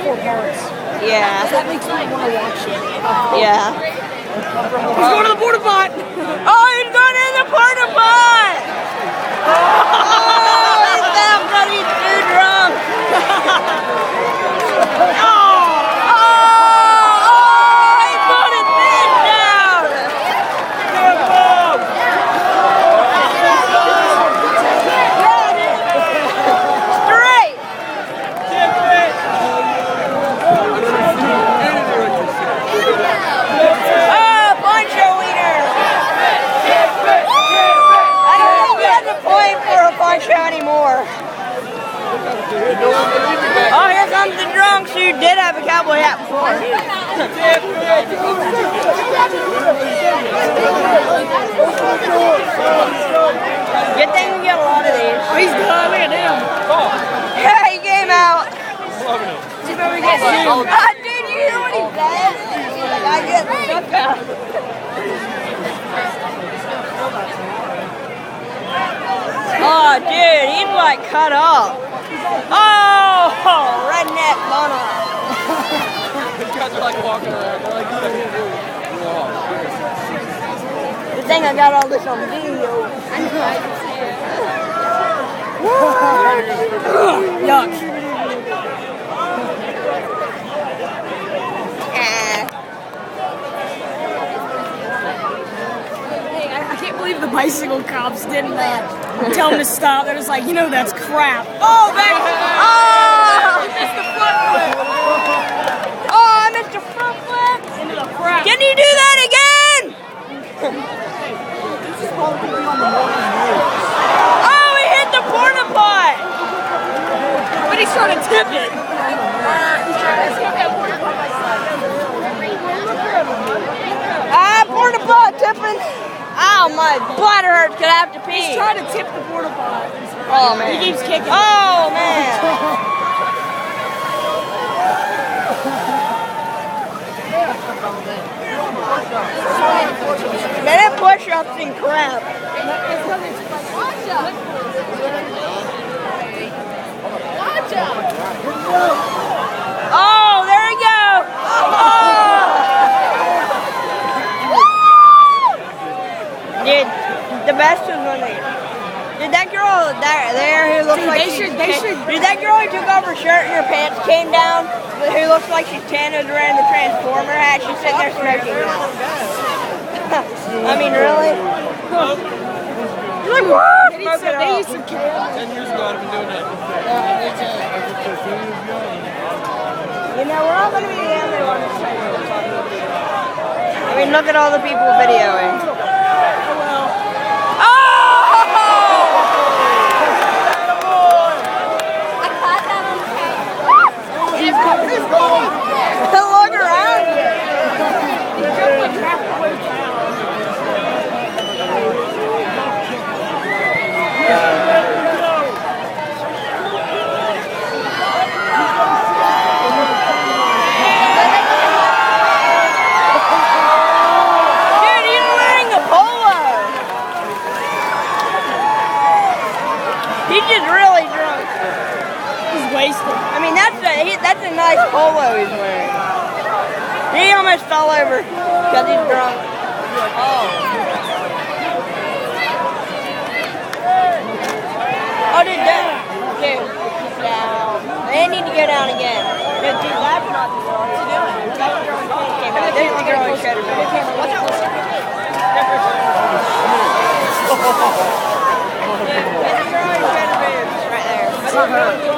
4 parts. Yeah. That makes me want to watch it. Yeah. He's going to the porta pot. Oh, he's going in the porta pot! Oh, he fell because he's too drunk. He put his fish down. Straight. Poncho wiener. I don't think you have to point for a poncho anymore. Oh, here comes the drunks who did have a cowboy hat before. Good thing we got a lot of these. Oh, he's done. Look at him. Yeah, he came out. See if we get zoomed. Dude, you hear what he said? He's like, I get stuck out. Oh, dude, he's like cut off. Oh, redneck bono. These guys are like walking around. They're like, Good thing I got all this on video. Yuck. I can't believe the bicycle cops didn't tell him to stop. They're just like, you know, that's crap. Oh, I missed the front flip. Oh, I missed the front flip. Into the crap. Can you do that again? Oh, he hit the porta pot. But he's trying to tip it. Porta pot tipping. Oh, my butt hurts because I have to pee. He's trying to tip the porta pot. Oh, man. He keeps kicking. Oh, man. That push-ups and crap. Oh, there we go. Dude, the best was when did that girl there who looks like did that girl who took off her shirt and her pants came down, who looks like she's tan and wearing the Transformer hat, she's sitting there smoking now. I mean, really? You're like, what? They used to care. 10 years ago, I'd have been doing that. You know, we're all going to be the only ones. I mean, look at all the people videoing. Look around you. Dude, he's wearing a polo. He's just really drunk. He's wasted. I mean, that's a nice polo he's wearing. He almost fell over because he's drunk. Oh, dude, down. They need to go down again. Dude, that's not the girl. What's he doing? That's the girl who came out. There's the girl who showed her video. Watch out. There's the girl who showed her video. Right there. That's not her.